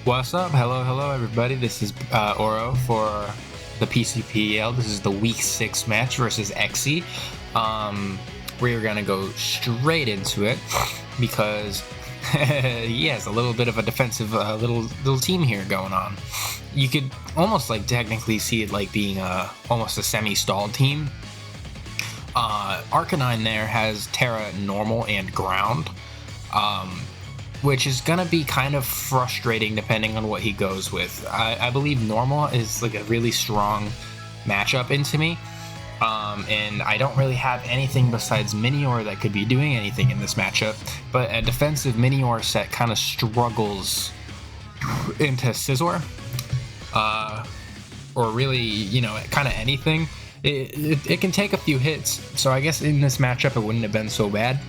What's up? Hello, everybody. This is Oro for the PCPL. This is the Week 6 match versus Xe. We're gonna go straight into it because he has a little bit of a defensive little team here going on. You could almost like technically see it like being almost a semi-stalled team. Arcanine there has Terra normal and ground. Which is gonna be kind of frustrating depending on what he goes with. I believe normal is like a really strong matchup into me, and I don't really have anything besides Minior that could be doing anything in this matchup, but a defensive Minior set kind of struggles into Scizor, or really, you know, kind of anything. It can take a few hits, so I guess in this matchup it wouldn't have been so bad.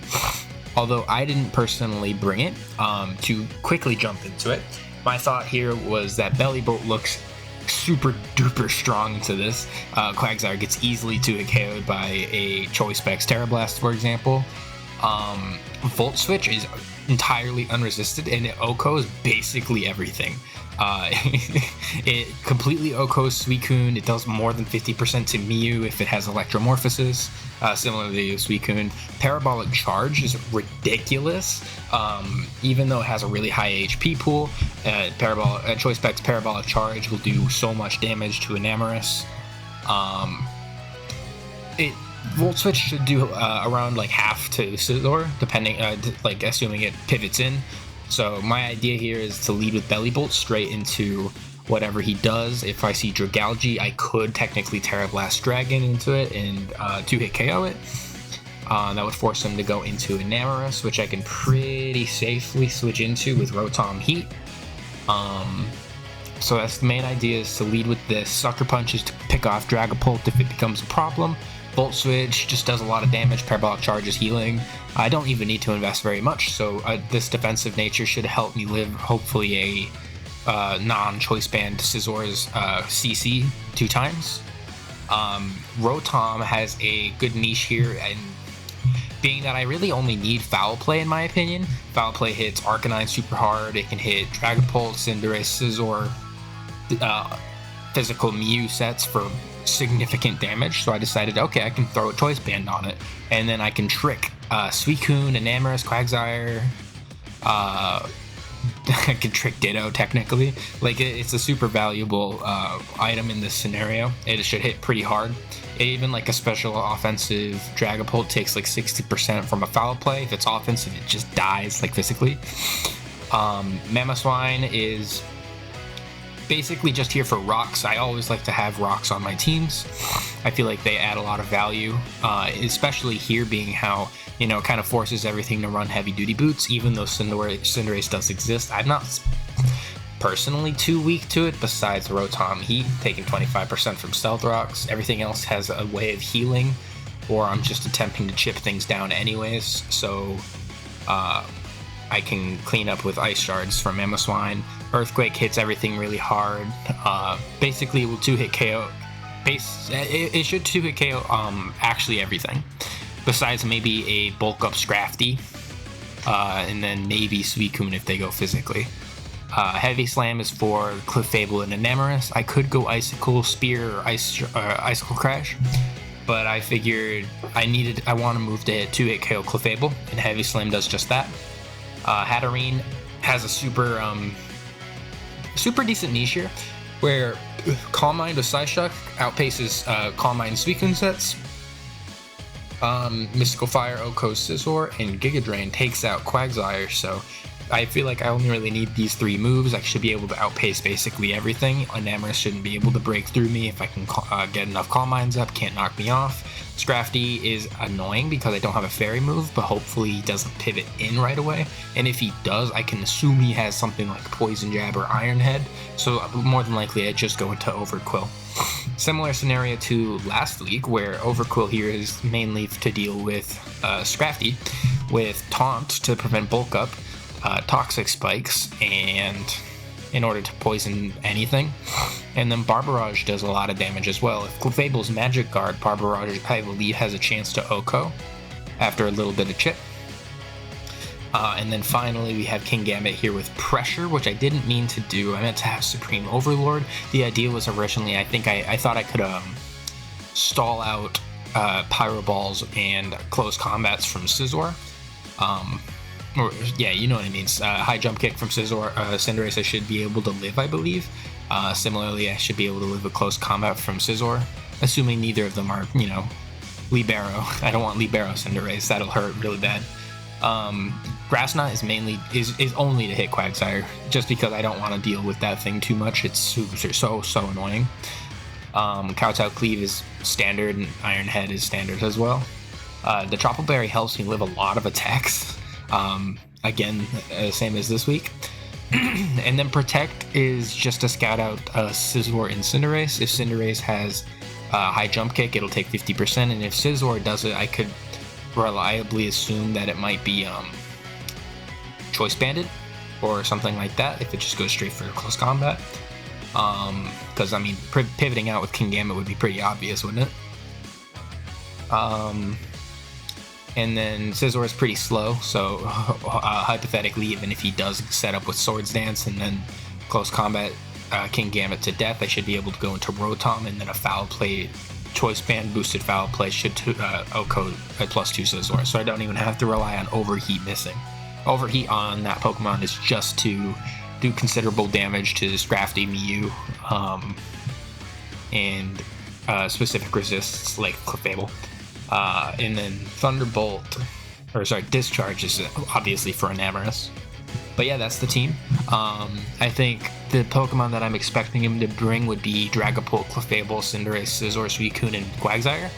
Although I didn't personally bring it to quickly jump into it. My thought here was that Bellibolt looks super duper strong to this. Quagsire gets easily 2-hit KO'd by a Choice Specs Blast, for example. Volt Switch is entirely unresisted, and it OHKOs basically everything. It completely OHKOs Suicune. It does more than 50% to Mew if it has Electromorphosis, similarly to Suicune. Parabolic Charge is ridiculous, even though it has a really high HP pool. Choice Specs Parabolic Charge will do so much damage to Enamorus. Volt Switch should do around like half to Scizor, depending, like assuming it pivots in. So my idea here is to lead with Bellibolt straight into whatever he does. If I see Dragalge, I could technically Terra Blast Dragon into it and 2-hit KO it. That would force him to go into Enamorus, which I can pretty safely switch into with Rotom-Heat. So that's the main idea, is to lead with this. Sucker Punches to pick off Dragapult if it becomes a problem. Volt Switch just does a lot of damage. Parabolic Charge is healing. I don't even need to invest very much, so this defensive nature should help me live, hopefully, a non-Choice Band Scizor's CC 2 times. Rotom has a good niche here, and being that I really only need Foul Play, in my opinion. Foul Play hits Arcanine super hard. It can hit Dragapult, Cinderace, Scizor, physical Mew sets for significant damage, so I decided, okay, I can throw a Choice Band on it, and then I can trick Suicune, Enamorus, Quagsire. I can trick Ditto, technically. Like, it's a super valuable item in this scenario. It should hit pretty hard. Even like a special offensive Dragapult takes like 60% from a foul play. If it's offensive, it just dies, like, physically. Mamoswine is basically just here for rocks. I always like to have rocks on my teams. I feel like they add a lot of value, especially here being how, you know, it kind of forces everything to run heavy duty boots, even though Cinderace does exist. I'm not personally too weak to it, besides Rotom-Heat, taking 25% from Stealth Rocks. Everything else has a way of healing, or I'm just attempting to chip things down anyways, so I can clean up with Ice Shards from Mamoswine. Earthquake hits everything really hard. Basically, it will 2-hit KO. It should 2-hit KO actually everything, besides maybe a bulk up Scrafty, and then maybe Suicune if they go physically. Heavy Slam is for Clefable and Enamorus. I could go Icicle Spear or Icicle Crash, but I figured I want to move to 2-hit KO Clefable, and Heavy Slam does just that. Hatterene has a super decent niche here, where Calm Mind with Psyshock outpaces Calm Mind Suicune sets. Mystical Fire OHKOs Scizor, and Giga Drain takes out Quagsire, so I feel like I only really need these 3 moves. I should be able to outpace basically everything. Enamorus shouldn't be able to break through me if I can get enough Calm Minds up, can't knock me off. Scrafty is annoying because I don't have a fairy move, but hopefully he doesn't pivot in right away. And if he does, I can assume he has something like Poison Jab or Iron Head, so more than likely I'd just go into Overqwil. Similar scenario to last week, where Overqwil here is mainly to deal with Scrafty, with Taunt to prevent bulk up, Toxic Spikes, and in order to poison anything. And then Barbarage does a lot of damage as well. If Clefable's Magic Guard, Barbarage, I believe, has a chance to OHKO after a little bit of chip. And then finally we have Kingambit here with Pressure, which I didn't mean to do. I meant to have Supreme Overlord. The idea was originally, I thought I could stall out Pyro Balls and close combats from Scizor. Yeah, you know what I mean. High jump kick from Scizor. Cinderace I should be able to live, I believe. Similarly, I should be able to live a close combat from Scizor, assuming neither of them are, Libero. I don't want Libero Cinderace. That'll hurt really bad. Grass Knot is only to hit Quagsire, just because I don't want to deal with that thing too much. It's so annoying. Kowtow Cleave is standard, and Iron Head is standard as well. The Chople Berry helps me live a lot of attacks. Again, same as this week. And then Protect is just to scout out Scizor and Cinderace. If Cinderace has high jump kick, it'll take 50%, and if Scizor does it, I could reliably assume that it might be Choice Banded or something like that if it just goes straight for close combat. Because, pivoting out with Kingambit would be pretty obvious, wouldn't it? And then Scizor is pretty slow, so hypothetically, even if he does set up with Swords Dance and then close combat Kingambit to death, I should be able to go into Rotom, and then a Foul Play, Choice Band boosted Foul Play should outcode a +2 Scizor, so I don't even have to rely on Overheat missing. Overheat on that Pokemon is just to do considerable damage to Scrafty, Mew, and specific resists like Clefable. And then Discharge is obviously for Enamorus. But yeah, that's the team. I think the Pokemon that I'm expecting him to bring would be Dragapult, Clefable, Cinderace, Scizor, Suicune, and Quagsire.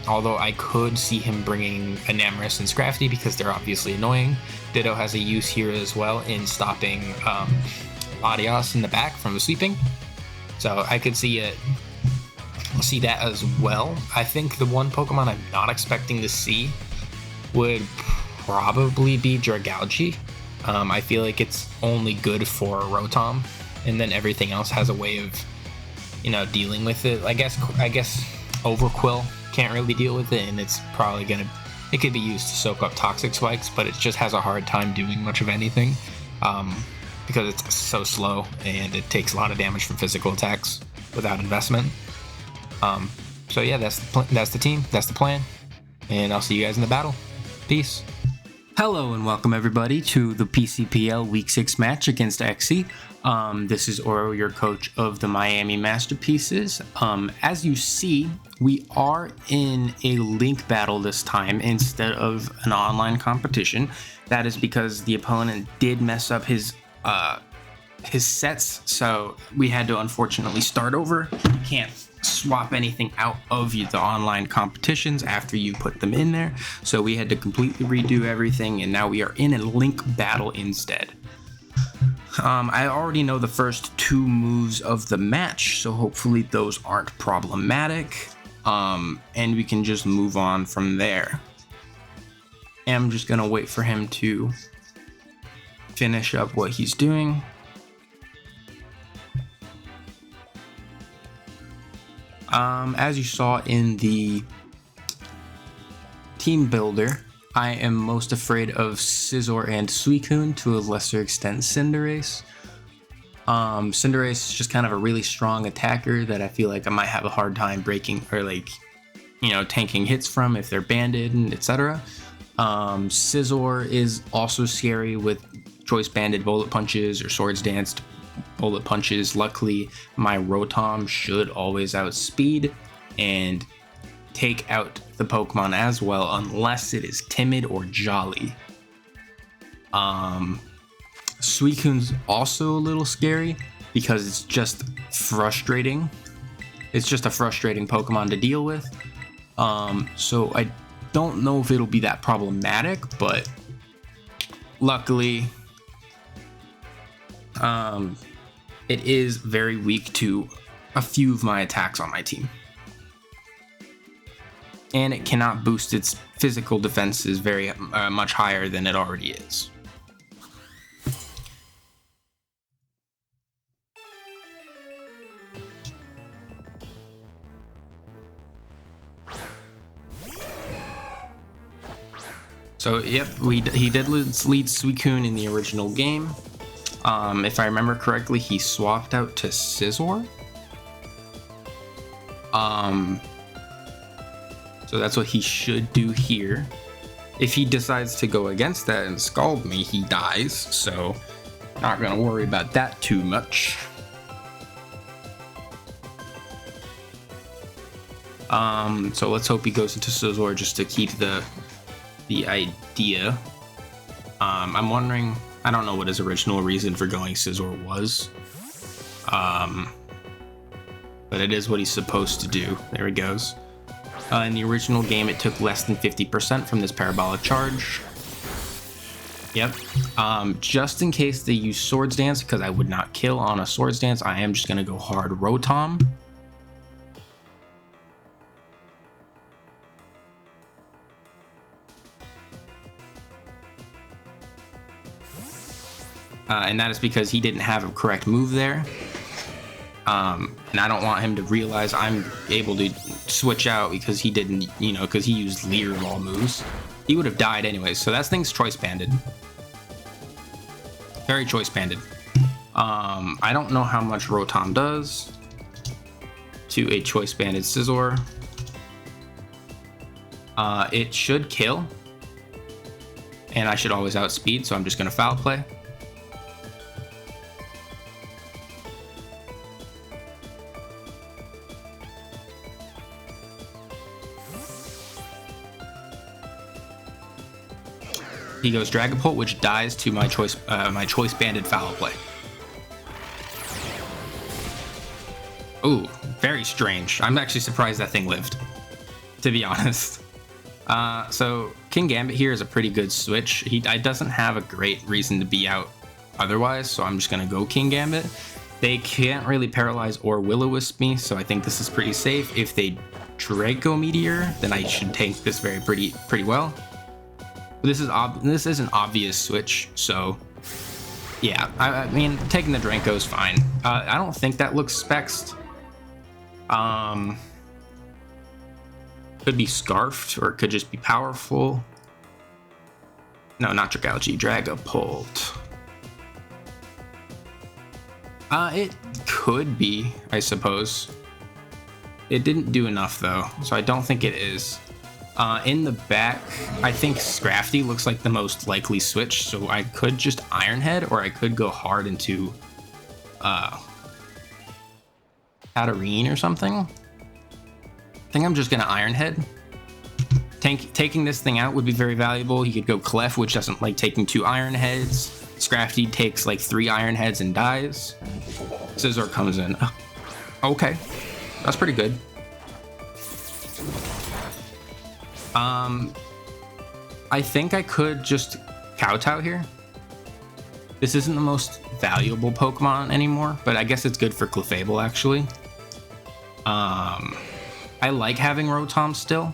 Although I could see him bringing Enamorus and Scrafty because they're obviously annoying. Ditto has a use here as well in stopping Latios in the back from sweeping. So I could see that as well. I think the one Pokemon I'm not expecting to see would probably be Dragalge. I feel like it's only good for Rotom, and then everything else has a way of, dealing with it. I guess Overqwil can't really deal with it, and it's probably it could be used to soak up Toxic Spikes, but it just has a hard time doing much of anything, because it's so slow and it takes a lot of damage from physical attacks without investment. So yeah, that's the team, that's the plan, and I'll see you guys in the battle. Peace. Hello and welcome everybody to the PCPL Week 6 match against Xe. This is Oro, your coach of the Miami Masterpieces. As you see, we are in a link battle this time instead of an online competition. That is because the opponent did mess up his sets, so we had to unfortunately start over. You can't swap anything out of the online competitions after you put them in there, so we had to completely redo everything, and now we are in a link battle instead. I already know the first two moves of the match, so hopefully those aren't problematic, and we can just move on from there. And I'm just gonna wait for him to finish up what he's doing. As you saw in the team builder, I am most afraid of Scizor and Suicune, to a lesser extent Cinderace. Cinderace is just kind of a really strong attacker that I feel like I might have a hard time breaking or tanking hits from if they're banded and etc. Scizor is also scary with choice banded bullet punches or swords danced bullet punches. Luckily, my Rotom should always outspeed and take out the Pokemon as well, unless it is timid or jolly. Suicune's also a little scary because it's just frustrating. It's just a frustrating Pokemon to deal with. So I don't know if it'll be that problematic, but luckily, it is very weak to a few of my attacks on my team. And it cannot boost its physical defenses very much higher than it already is. So yep, he did lead Suicune in the original game. If I remember correctly, he swapped out to Scizor. So that's what he should do here. If he decides to go against that and scald me, he dies. So not gonna worry about that too much. So let's hope he goes into Scizor just to keep the idea. I'm wondering, I don't know what his original reason for going Scizor was. But it is what he's supposed to do. There he goes. In the original game, it took less than 50% from this parabolic charge. Yep. Just in case they use Swords Dance, because I would not kill on a Swords Dance, I am just going to go hard Rotom. And that is because he didn't have a correct move there. And I don't want him to realize I'm able to switch out because he didn't, because he used Leer of all moves. He would have died anyways, so that thing's choice banded. Very choice banded. I don't know how much Rotom does to a choice banded Scizor. It should kill. And I should always outspeed, so I'm just going to foul play. He goes Dragapult, which dies to my choice banded foul play. Ooh, very strange. I'm actually surprised that thing lived, to be honest. So Kingambit here is a pretty good switch. He doesn't have a great reason to be out otherwise, so I'm just gonna go Kingambit. They can't really paralyze or Will-O-Wisp me, so I think this is pretty safe. If they Draco Meteor, then I should tank this pretty well. This is an obvious switch, so yeah. I mean, taking the Draco is fine. I don't think that looks spexed. Could be Scarfed, or it could just be powerful. No, not Dragalge, Dragapult. It could be, I suppose. It didn't do enough though, so I don't think it is. In the back, I think Scrafty looks like the most likely switch, so I could just Iron Head, or I could go hard into Hatterene or something. I think I'm just gonna Iron Head. Taking this thing out would be very valuable. He could go Clef, which doesn't like taking 2 Iron Heads. Scrafty takes like 3 Iron Heads and dies. Scizor comes in. Okay, that's pretty good. I think I could just Kowtow here. This isn't the most valuable Pokemon anymore, but I guess it's good for Clefable actually. I like having Rotom still,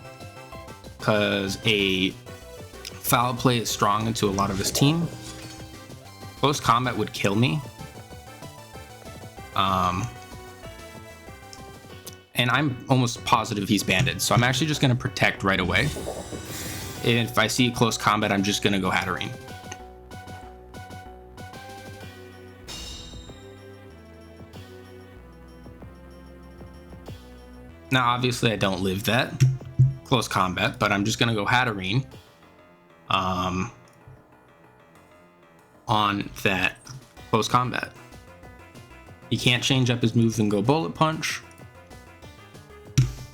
because a foul play is strong into a lot of his team. Close combat would kill me. And I'm almost positive he's banded, so I'm actually just going to protect right away. And if I see close combat, I'm just going to go Hatterene. Now, obviously, I don't live that close combat, but I'm just going to go Hatterene on that close combat. He can't change up his moves and go Bullet Punch.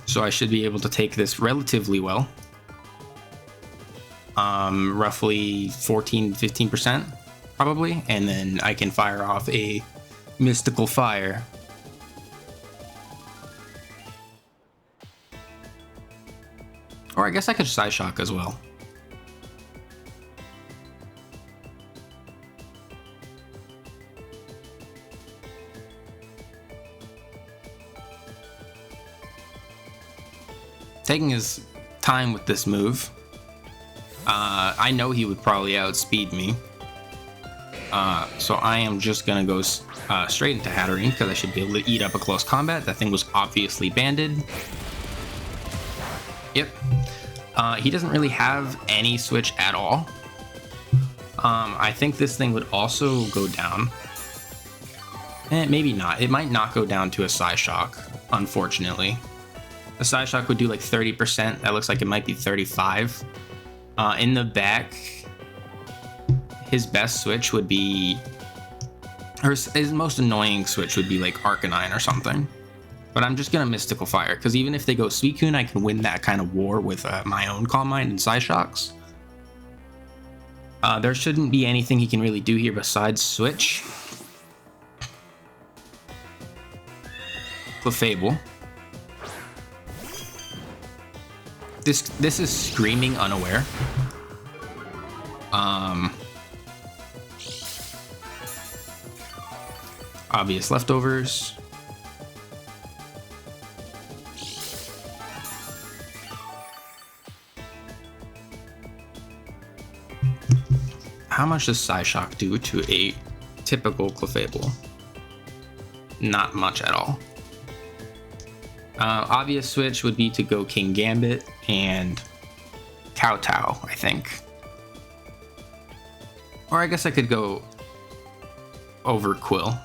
So I should be able to take this relatively well. Roughly 14-15% probably, and then I can fire off a Mystical Fire. Or I guess I could Psyshock as well. Taking his time with this move. I know he would probably outspeed me. So I am just gonna go straight into Hatterene, because I should be able to eat up a close combat. That thing was obviously banded. Yep. He doesn't really have any switch at all. I think this thing would also go down. Maybe not. It might not go down to a Psyshock, unfortunately. A Psyshock would do like 30%. That looks like it might be 35. In the back, his best switch would be... or his most annoying switch would be like Arcanine or something. But I'm just going to Mystical Fire, because even if they go Suicune, I can win that kind of war with my own Calm Mind and Psyshocks. There shouldn't be anything he can really do here besides switch. Clefable. This is screaming unaware. Obvious leftovers. How much does Psyshock do to a typical Clefable? Not much at all. Obvious switch would be to go Kingambit and Kowtow, I think. Or I guess I could go Overqwil.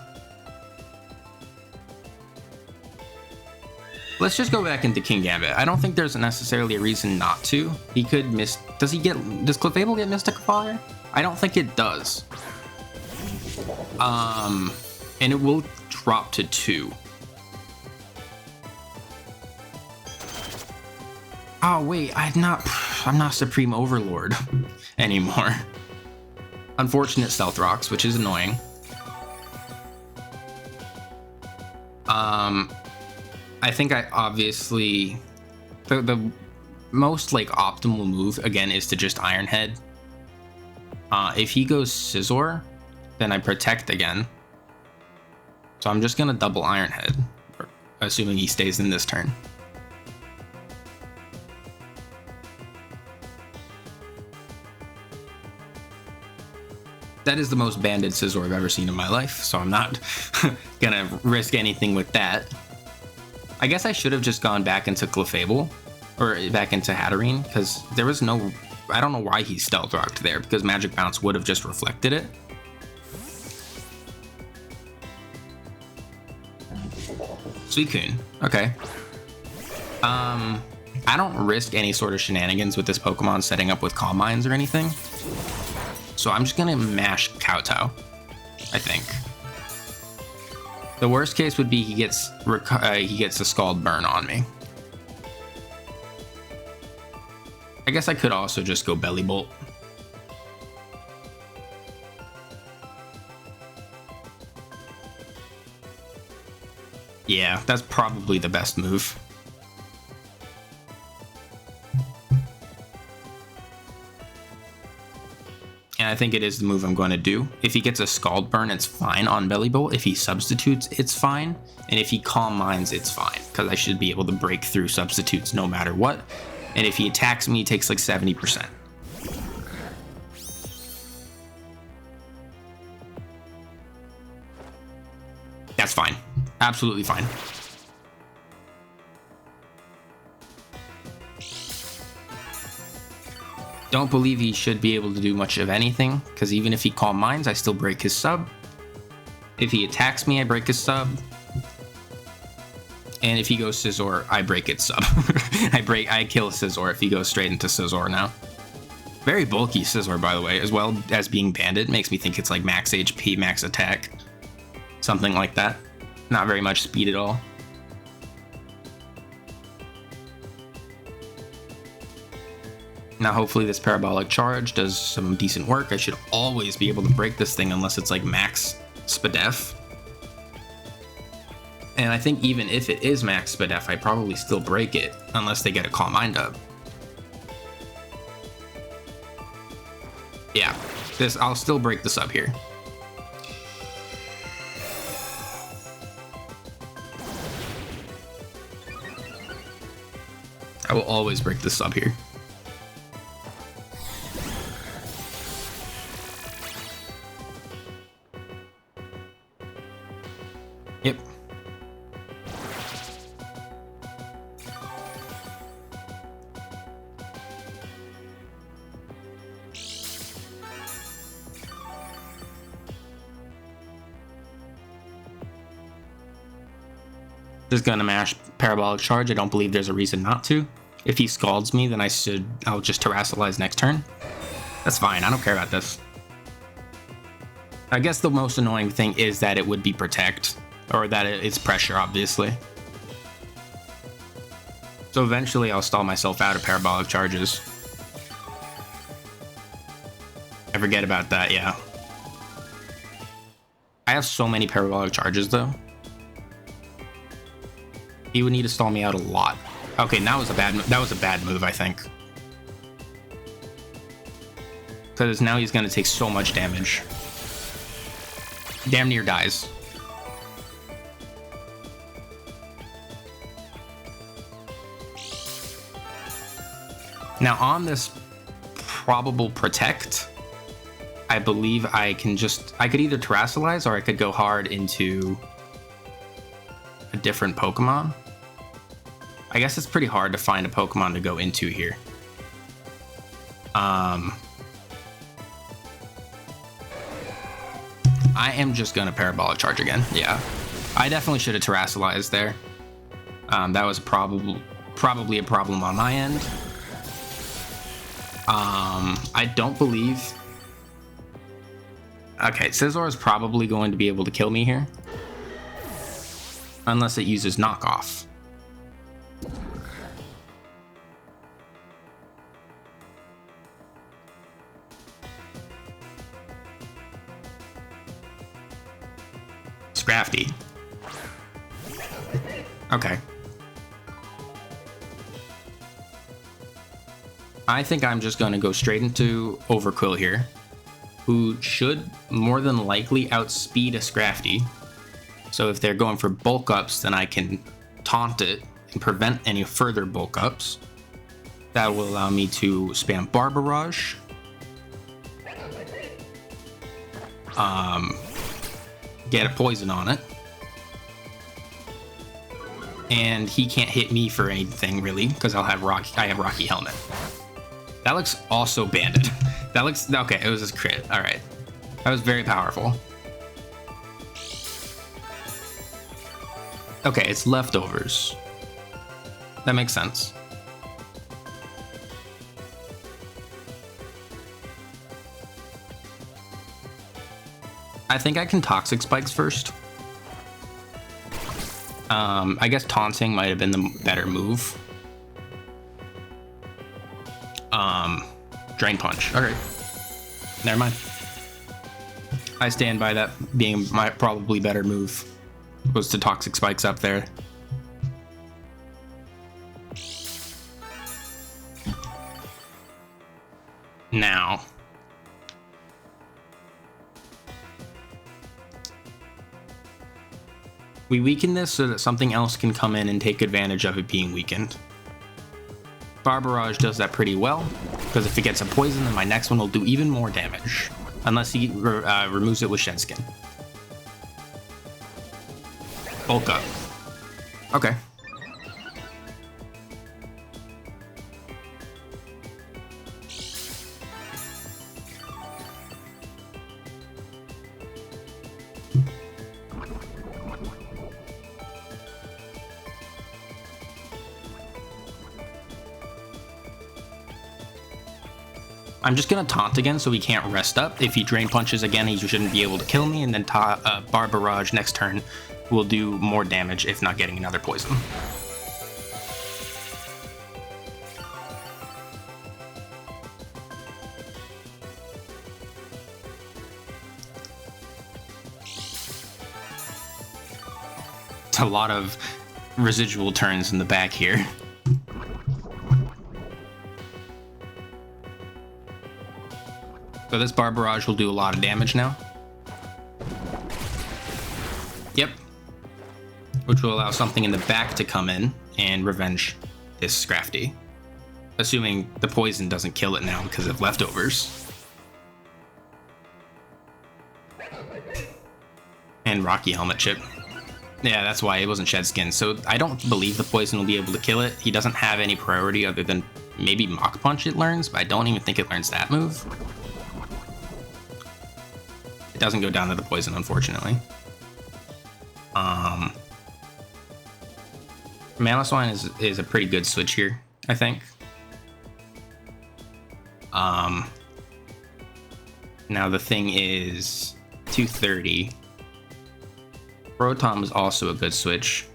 Let's just go back into Kingambit. I don't think there's necessarily a reason not to. He could miss... does Clefable get Mystical Fire? I don't think it does. And it will drop to 2. Oh wait, I'm not Supreme Overlord anymore. Unfortunate Stealth Rocks, which is annoying. I think I obviously the most like optimal move again is to just Iron Head. If he goes Scizor, then I protect again. So I'm just gonna double Iron Head, assuming he stays in this turn. That is the most banded Scizor I've ever seen in my life, so I'm not gonna risk anything with that. I guess I should have just gone back into Clefable, or back into Hatterene, because there was no... I don't know why he Stealth Rocked there, because Magic Bounce would have just reflected it. Suicune, okay. I don't risk any sort of shenanigans with this Pokemon setting up with Calm Minds or anything. So I'm just gonna mash Kowtow, I think. The worst case would be he gets a Scald Burn on me. I guess I could also just go Bellibolt. Yeah, that's probably the best move. And I think it is the move I'm going to do. If he gets a Scald Burn, it's fine on Bellibolt. If he substitutes, it's fine. And if he Calm Minds, it's fine, because I should be able to break through substitutes no matter what. And if he attacks me, he takes like 70%. That's fine. Absolutely fine. Don't believe he should be able to do much of anything, because even if he Calm Minds, I still break his sub. If he attacks me, I break his sub. And if he goes Scizor, I break its sub. I kill Scizor if he goes straight into Scizor now. Very bulky Scizor, by the way, as well as being banded. Makes me think it's like max HP, max attack. Something like that. Not very much speed at all. Now hopefully this Parabolic Charge does some decent work. I should always be able to break this thing unless it's like max Spadef. And I think even if it is max Spadef, I probably still break it unless they get a Calm Mind up. Yeah, I'll still break the sub here. I will always break the sub here. Yep. Just gonna mash Parabolic Charge. I don't believe there's a reason not to. If he Scalds me, then I'll just Terrasilize next turn. That's fine, I don't care about this. I guess the most annoying thing is that it would be Protect, or that it's Pressure, obviously. So eventually I'll stall myself out of Parabolic Charges. I forget about that, yeah. I have so many Parabolic Charges, though. He would need to stall me out a lot. Okay, that was a bad move, I think. Because now he's going to take so much damage. Damn near dies. Now on this probable Protect, I believe I could either Terrasilize or I could go hard into a different Pokemon. I guess it's pretty hard to find a Pokemon to go into here. I am just gonna Parabolic Charge again. Yeah, I definitely should have Terrasilized there. That was probably a problem on my end. I don't believe... Okay, Scizor is probably going to be able to kill me here. Unless it uses Knockoff. Scrafty. Okay. I think I'm just going to go straight into Overqwil here, who should more than likely outspeed a Scrafty. So if they're going for bulk ups, then I can taunt it and prevent any further bulk ups. That will allow me to spam Barbarage. Get a poison on it. And he can't hit me for anything really, because I have Rocky Helmet. That looks also banded. That looks okay, it was his crit. Alright. That was very powerful. Okay, it's leftovers. That makes sense. I think I can Toxic Spikes first. I guess taunting might have been the better move. Drain Punch. Alright. Never mind. I stand by that being my probably better move. Was to Toxic Spikes up there. Now. We weaken this so that something else can come in and take advantage of it being weakened. Barbarage does that pretty well, because if it gets a poison, then my next one will do even more damage. Unless he removes it with Shed Skin. Bulk up. Okay. I'm just gonna taunt again so he can't rest up. If he drain punches again, he shouldn't be able to kill me, and then Barbarage next turn will do more damage if not getting another poison. It's a lot of residual turns in the back here. So this Barbarage will do a lot of damage now. Yep. Which will allow something in the back to come in and revenge this Scrafty. Assuming the poison doesn't kill it now because of leftovers. And Rocky Helmet Chip. Yeah, that's why it wasn't Shed Skin. So I don't believe the poison will be able to kill it. He doesn't have any priority other than maybe Mach Punch it learns, but I don't even think it learns that move. Doesn't go down to the poison, unfortunately. Mamoswine is a pretty good switch here, I think. Now the thing is 230. Rotom is also a good switch.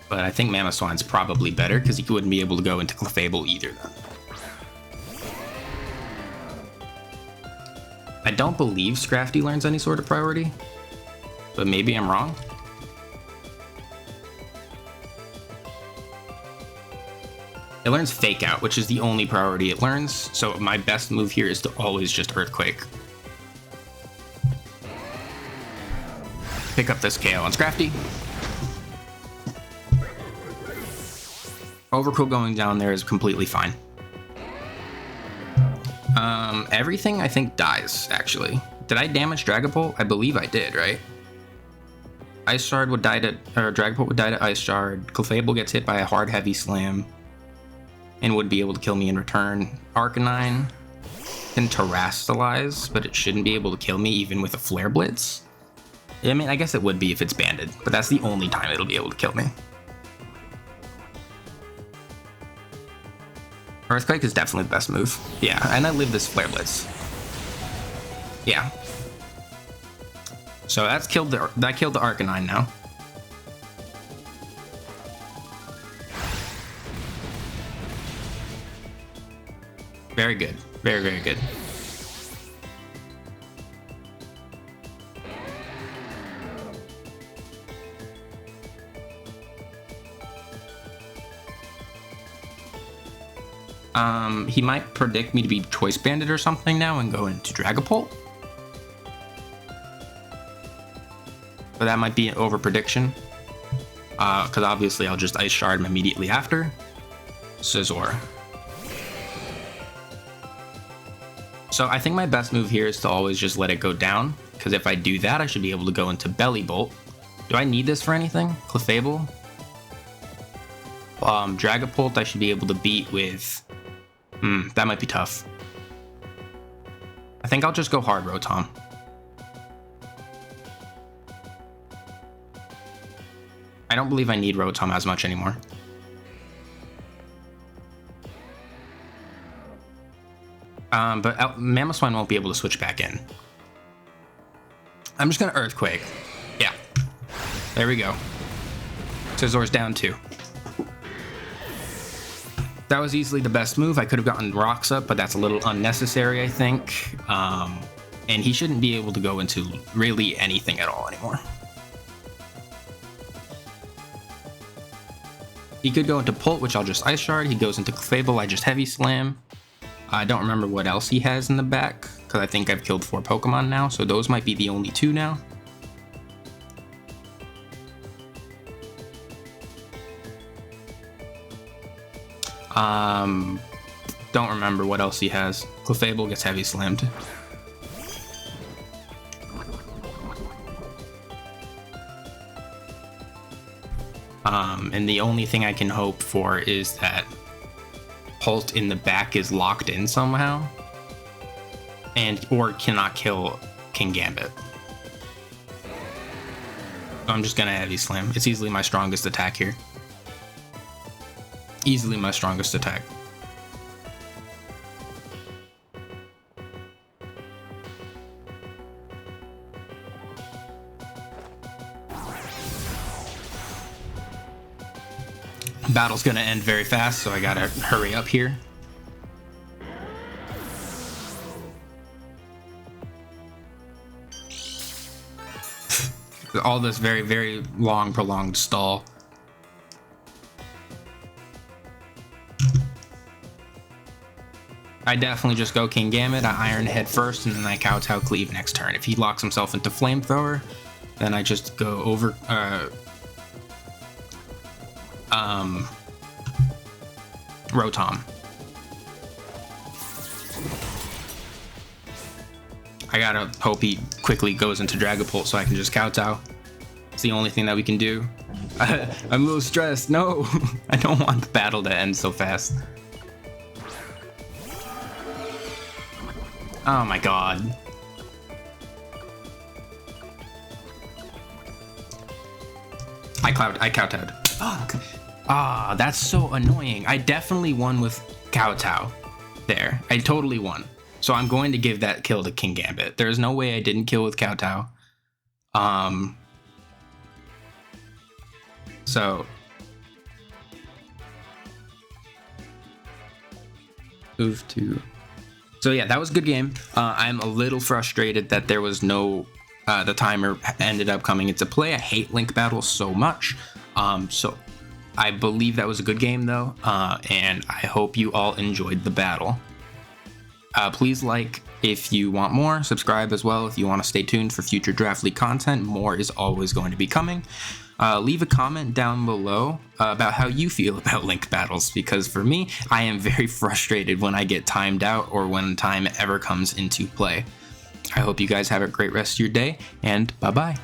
But I think Mamoswine's probably better because he wouldn't be able to go into Clefable either then. I don't believe Scrafty learns any sort of priority, but maybe I'm wrong. It learns Fake Out, which is the only priority it learns, so my best move here is to always just Earthquake. Pick up this KO on Scrafty. Overqwil going down there is completely fine. Everything I think dies, actually. Did I damage Dragapult? I believe I did, right? Ice Shard would die to, or Dragapult would die to Ice Shard. Clefable gets hit by a hard heavy slam and would be able to kill me in return. Arcanine can Terrastalize, but it shouldn't be able to kill me even with a Flare Blitz. I mean, I guess it would be if it's banded, but that's the only time it'll be able to kill me. Earthquake is definitely the best move. Yeah, and I live this Flare Blitz. Yeah. So that killed the Arcanine now. Very good. Very, very good. He might predict me to be Choice Banded or something now and go into Dragapult. But that might be an over prediction. Because obviously I'll just Ice Shard him immediately after. Scizor. So I think my best move here is to always just let it go down. Because if I do that, I should be able to go into Bellibolt. Do I need this for anything? Clefable? Dragapult I should be able to beat with... that might be tough. I think I'll just go hard Rotom. I don't believe I need Rotom as much anymore. But Mamoswine won't be able to switch back in. I'm just gonna Earthquake. Yeah. There we go. Scizor's down 2. That was easily the best move. I could have gotten Rocks up, but that's a little unnecessary, I think. And he shouldn't be able to go into really anything at all anymore. He could go into Pult, which I'll just Ice Shard. He goes into Clefable, I just Heavy Slam. I don't remember what else he has in the back, because I think I've killed 4 Pokemon now, so those might be the only 2 now. Don't remember what else he has. Clefable gets Heavy Slammed. And the only thing I can hope for is that Pult in the back is locked in somehow, or cannot kill Kingambit. So I'm just gonna Heavy Slam. It's easily my strongest attack here. Easily my strongest attack. Battle's gonna end very fast, so I gotta hurry up here. All this very, very long, prolonged stall. I definitely just go Kingambit, I Iron Head first, and then I Kowtow Cleave next turn. If he locks himself into Flamethrower, then I just go over... Rotom. I gotta hope he quickly goes into Dragapult so I can just Kowtow. It's the only thing that we can do. I'm a little stressed. No, I don't want the battle to end so fast. Oh my god. I kowtowed. Fuck. Ah, that's so annoying. I definitely won with kowtow there. I totally won. So I'm going to give that kill to Kingambit. There's no way I didn't kill with kowtow. So move to. So yeah, that was a good game. I'm a little frustrated that there was no. The timer ended up coming into play. I hate link battles so much. So I believe that was a good game though, and I hope you all enjoyed the battle. Please like if you want more, subscribe as well if you want to stay tuned for future Draft League content. More is always going to be coming. Leave a comment down below about how you feel about linked battles, because for me, I am very frustrated when I get timed out or when time ever comes into play. I hope you guys have a great rest of your day, and bye-bye.